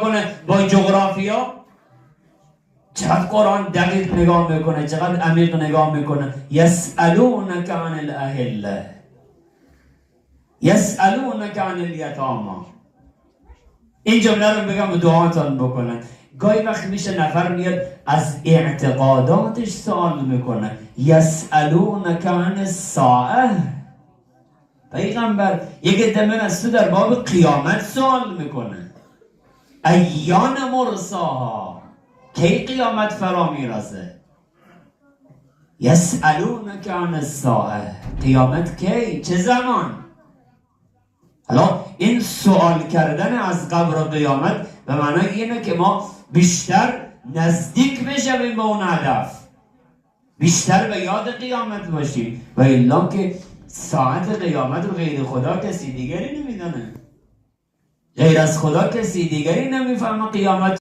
کنه با جغرافیا. چقدر قرآن دقیق نگاه میکنه، چقدر عمیق نگاه میکنه. یسألونک عن الاهله، یسألونک عن الیتاما. این جمله رو بگم دعاتان بکنن. گاهی وقت میشه نفر میاد از اعتقاداتش سوال میکنه. یسألونک عن الساعه، پیغمبر یک دمن از تو در باب قیامت سوال میکنه. ایان مرساها، کی قیامت فرا میرسه؟ یسألونک عن الساعه، قیامت کی، چه زمان؟ حالا این سوال کردن از قبر و قیامت به معنای اینه که ما بیشتر نزدیک بشویم به اون هدف، بیشتر به یاد قیامت باشیم. و الا که ساعت قیامت رو غیر خدا کسی دیگری نمیدونه، غیر از خدا کسی دیگری نمیفهمه قیامت